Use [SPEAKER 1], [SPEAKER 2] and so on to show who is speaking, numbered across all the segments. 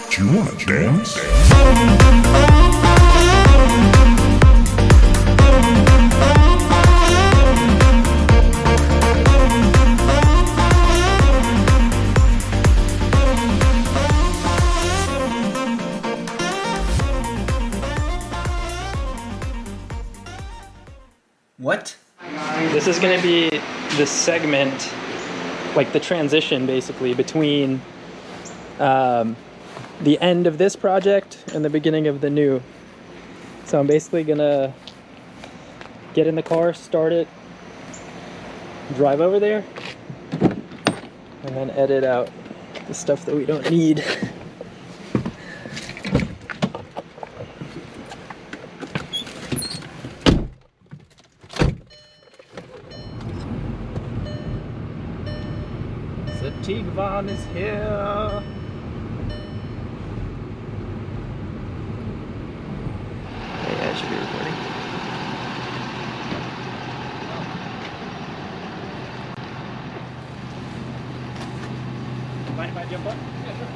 [SPEAKER 1] Do you wanna dance?
[SPEAKER 2] What?
[SPEAKER 3] This is going to be the segment, like the transition basically between the end of this project and the beginning of the new. So I'm basically going to get in the car, start it, drive over there, and then edit out the stuff that we don't need. The Tiguan is here. Hey, I should be recording. Mind if I jump up? Yeah, sure.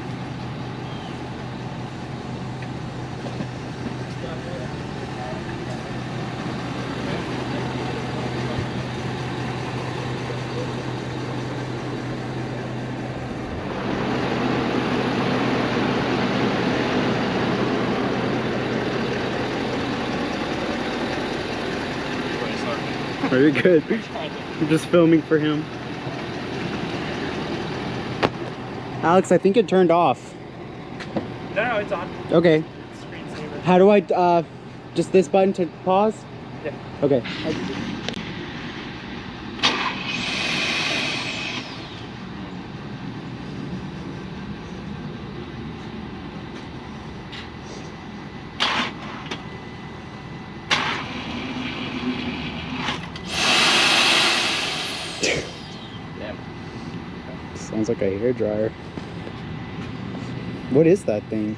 [SPEAKER 4] Very good. I'm just filming for him. Alex, I think it turned off.
[SPEAKER 3] No, it's on.
[SPEAKER 4] Okay.
[SPEAKER 3] Screensaver.
[SPEAKER 4] How do I, just this button to pause?
[SPEAKER 3] Yeah.
[SPEAKER 4] Okay. Sounds like a hairdryer. What is that thing?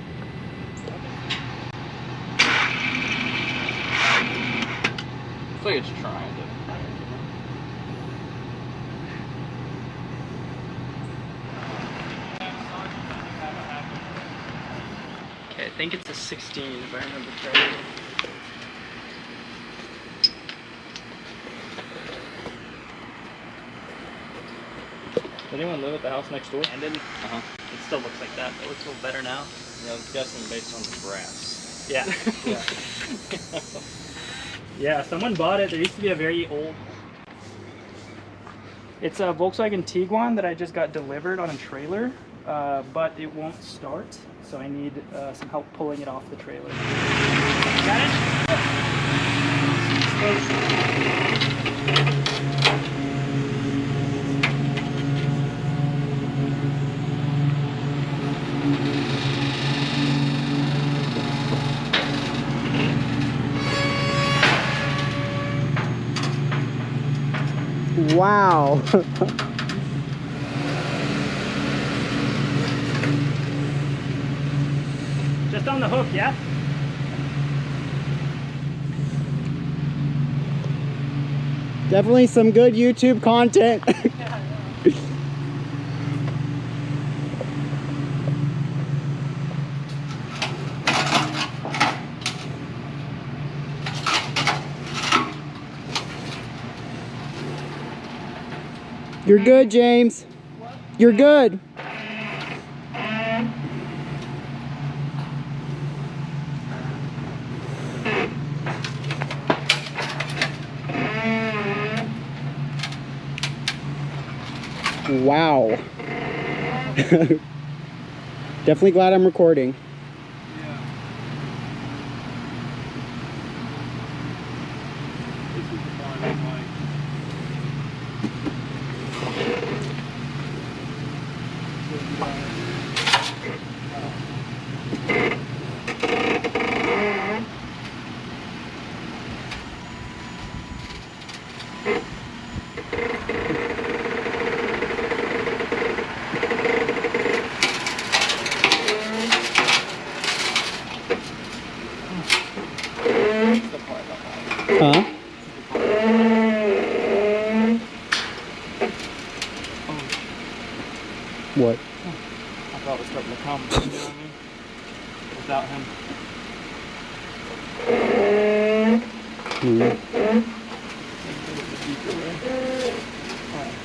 [SPEAKER 5] It's like it's trying to.
[SPEAKER 3] Okay, I think it's a 16 if I remember correctly. Does anyone live at the house next door? And then it still looks like that. It looks a little better now.
[SPEAKER 5] Yeah, I'm guessing based on the grass.
[SPEAKER 3] Yeah. Yeah, someone bought it. There used to be a very old... It's a Volkswagen Tiguan that I just got delivered on a trailer, but it won't start, so I need some help pulling it off the trailer. Got it?
[SPEAKER 4] Wow.
[SPEAKER 3] Just on the hook, yeah?
[SPEAKER 4] Definitely some good YouTube content. You're good, James. You're good. Wow. Definitely glad I'm recording.
[SPEAKER 5] thought was starting to come, you know what I mean? Without him.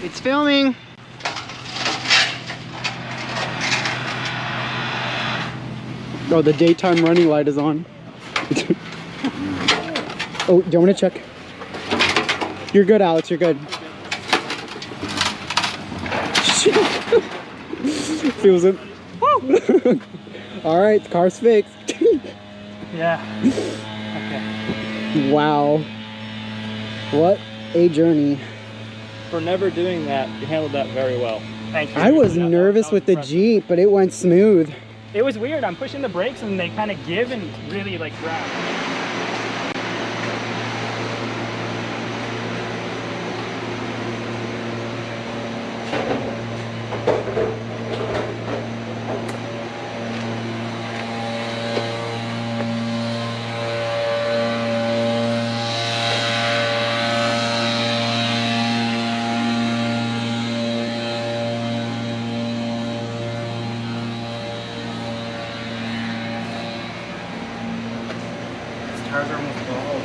[SPEAKER 4] It's filming. Oh, the daytime running light is on. Oh, do you want to check? You're good, Alex. You're good. Feels it. All right, the car's fixed.
[SPEAKER 3] Yeah. Okay.
[SPEAKER 4] Wow. What a journey.
[SPEAKER 5] For never doing that, you handled that very well.
[SPEAKER 3] Thank you.
[SPEAKER 4] I was
[SPEAKER 3] That
[SPEAKER 4] nervous
[SPEAKER 3] was
[SPEAKER 4] with the
[SPEAKER 3] impressive.
[SPEAKER 4] Jeep, but it went smooth.
[SPEAKER 3] It was weird. I'm pushing the brakes and they kind of give and really like grab. Tires are almost bald.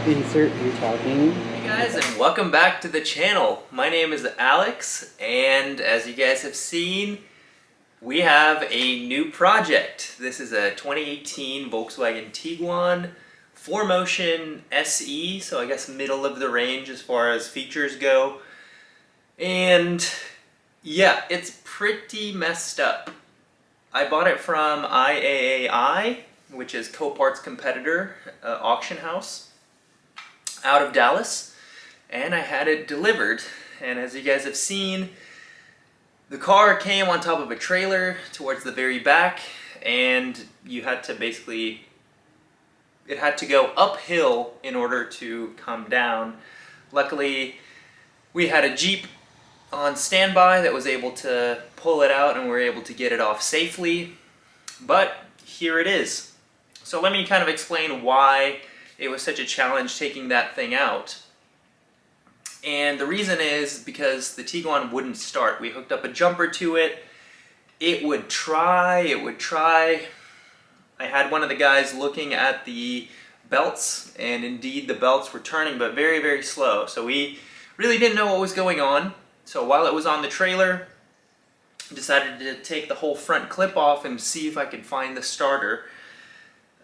[SPEAKER 4] Insert you talking.
[SPEAKER 2] Hey guys, and welcome back to the channel. My name is Alex, and as you guys have seen, we have a new project. This is a 2018 Volkswagen Tiguan 4Motion SE, so I guess middle of the range as far as features go. And yeah, it's pretty messed up. I bought it from IAAI, which is Copart's competitor auction house out of Dallas, and I had it delivered. And as you guys have seen, the car came on top of a trailer towards the very back, and you had to basically, it had to go uphill in order to come down. Luckily, we had a Jeep on standby that was able to pull it out, and we were able to get it off safely. But here it is. So let me kind of explain why it was such a challenge taking that thing out. And the reason is because the Tiguan wouldn't start. We hooked up a jumper to it. It would try. I had one of the guys looking at the belts, and indeed the belts were turning, but very, very slow. So we really didn't know what was going on. So while it was on the trailer, I decided to take the whole front clip off and see if I could find the starter.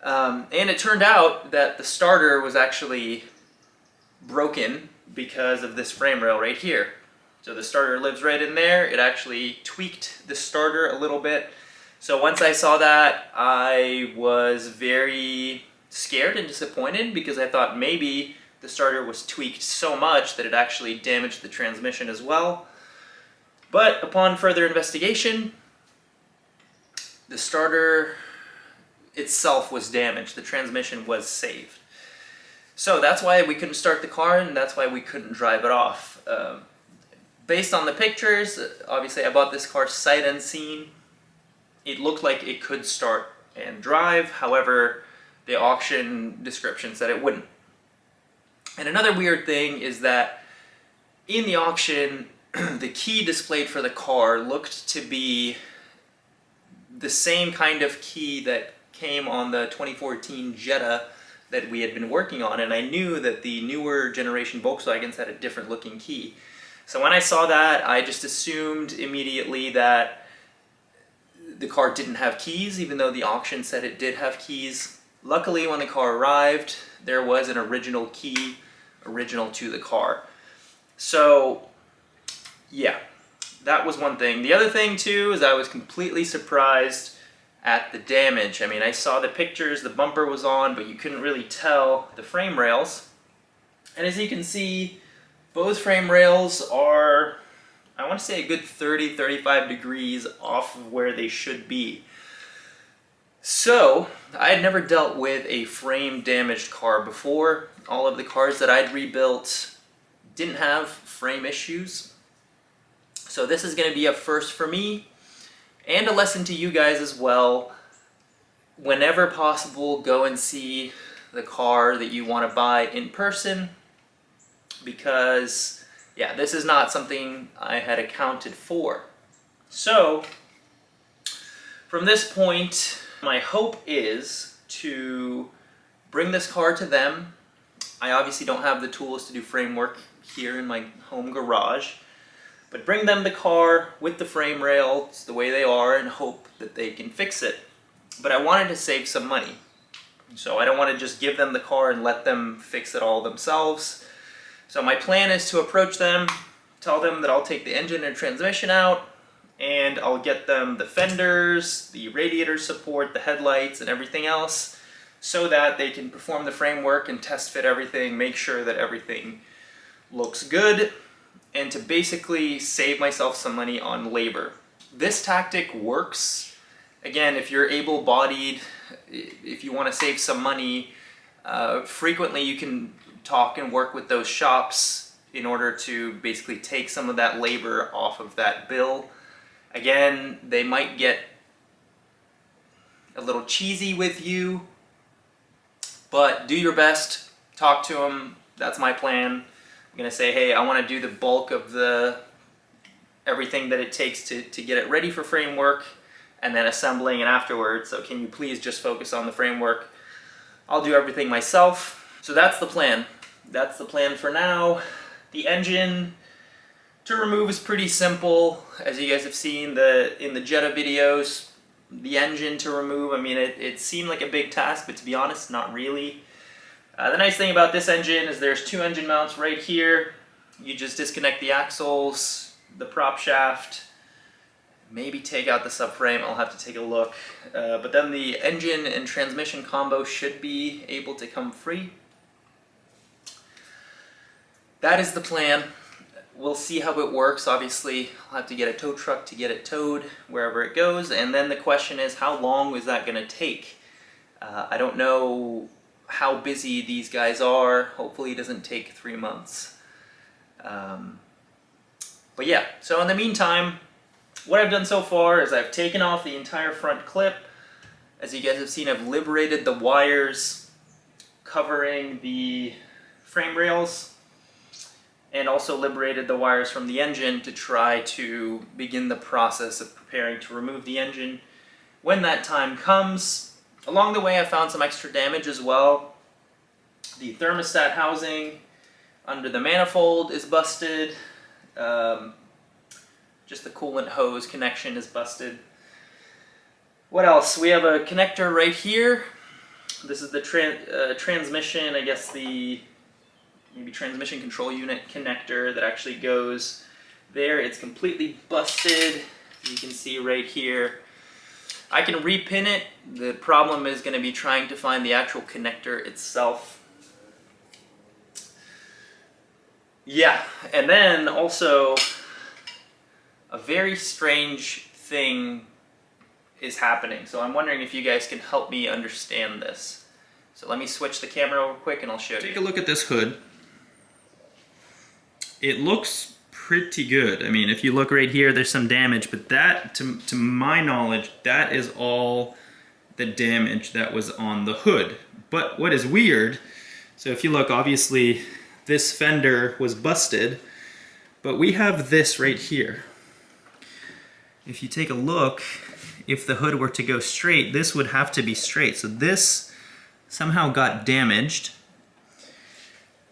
[SPEAKER 2] And it turned out that the starter was actually broken because of this frame rail right here. So the starter lives right in there. It actually tweaked the starter a little bit. So once I saw that, I was very scared and disappointed because I thought maybe the starter was tweaked so much that it actually damaged the transmission as well. But upon further investigation, the starter itself was damaged. The transmission was saved. So that's why we couldn't start the car, and that's why we couldn't drive it off. Based on the pictures, obviously I bought this car sight unseen. It looked like it could start and drive, however, the auction description said it wouldn't. And another weird thing is that in the auction, the key displayed for the car looked to be the same kind of key that came on the 2014 Jetta that we had been working on, and I knew that the newer generation Volkswagens had a different looking key. So when I saw that, I just assumed immediately that the car didn't have keys, even though the auction said it did have keys. Luckily, when the car arrived, there was an original key, original to the car. So yeah, that was one thing. The other thing too is I was completely surprised at the damage. I mean, I saw the pictures, the bumper was on, but you couldn't really tell the frame rails. And as you can see, both frame rails are, I want to say, a good 30-35 degrees off of where they should be. So, I had never dealt with a frame damaged car before. All of the cars that I'd rebuilt didn't have frame issues. So this is going to be a first for me, and a lesson to you guys as well. Whenever possible, go and see the car that you want to buy in person, because yeah, this is not something I had accounted for. So from this point, my hope is to bring this car to them. I obviously don't have the tools to do frame work here in my home garage, but bring them the car with the frame rails the way they are and hope that they can fix it. But I wanted to save some money. So I don't want to just give them the car and let them fix it all themselves. So my plan is to approach them, tell them that I'll take the engine and transmission out, and I'll get them the fenders, the radiator support, the headlights, and everything else, so that they can perform the framework and test fit everything, make sure that everything looks good, and to basically save myself some money on labor. This tactic works. Again, if you're able-bodied, if you want to save some money, frequently you can talk and work with those shops in order to basically take some of that labor off of that bill. Again, they might get a little cheesy with you, but do your best, talk to them. That's my plan. I'm gonna say, hey, I want to do the bulk of everything that it takes to get it ready for framework, and then assembling and afterwards. So can you please just focus on the framework? I'll do everything myself. So that's the plan. That's the plan for now. The engine to remove is pretty simple. As you guys have seen in the Jetta videos, the engine to remove, I mean, it seemed like a big task, but to be honest, not really. The nice thing about this engine is there's 2 engine mounts right here. You just disconnect the axles, the prop shaft, maybe take out the subframe. I'll have to take a look. But then the engine and transmission combo should be able to come free. That is the plan. We'll see how it works. Obviously, I'll have to get a tow truck to get it towed wherever it goes. And then the question is, how long is that going to take? I don't know how busy these guys are. Hopefully it doesn't take 3 months. But yeah, so in the meantime, what I've done so far is I've taken off the entire front clip. As you guys have seen, I've liberated the wires covering the frame rails, and also liberated the wires from the engine to try to begin the process of preparing to remove the engine when that time comes. Along the way, I found some extra damage as well. The thermostat housing under the manifold is busted. Just the coolant hose connection is busted. What else? We have a connector right here. This is the transmission, I guess maybe transmission control unit connector that actually goes there. It's completely busted. You can see right here. I can repin it. The problem is going to be trying to find the actual connector itself. Yeah, and then also a very strange thing is happening. So I'm wondering if you guys can help me understand this. So let me switch the camera real quick and I'll show you. Take a look at this hood. It looks pretty good. I mean, if you look right here, there's some damage, but that, to my knowledge, that is all the damage that was on the hood. But what is weird, so if you look, obviously, this fender was busted, but we have this right here. If you take a look, if the hood were to go straight, this would have to be straight. So this somehow got damaged,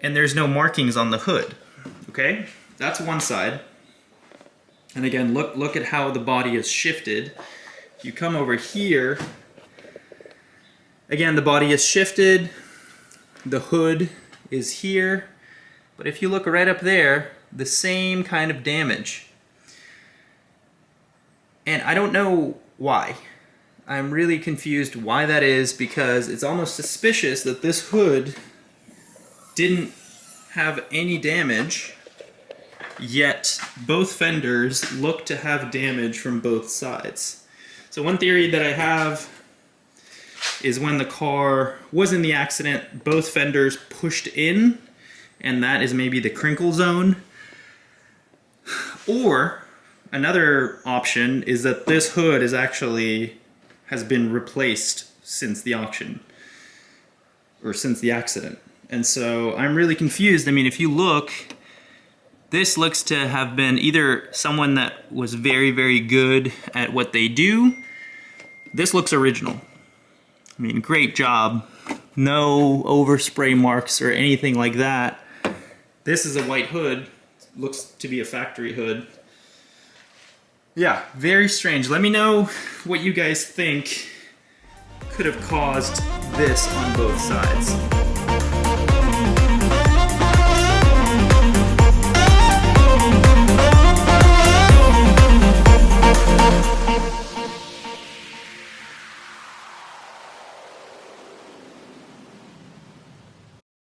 [SPEAKER 2] and there's no markings on the hood. Okay, that's one side. And again, look at how the body is shifted. If you come over here, again, the body is shifted, the hood is here, but if you look right up there, the same kind of damage. And I don't know why. I'm really confused why that is, because it's almost suspicious that this hood didn't have any damage, yet both fenders look to have damage from both sides. So one theory that I have is when the car was in the accident, both fenders pushed in, and that is maybe the crinkle zone. Or another option is that this hood has been replaced since the auction. or since the accident. And so I'm really confused. I mean, if you look, this looks to have been either someone that was very, very good at what they do. This looks original. I mean, great job. No overspray marks or anything like that. This is a white hood. Looks to be a factory hood. Yeah, very strange. Let me know what you guys think could have caused this on both sides.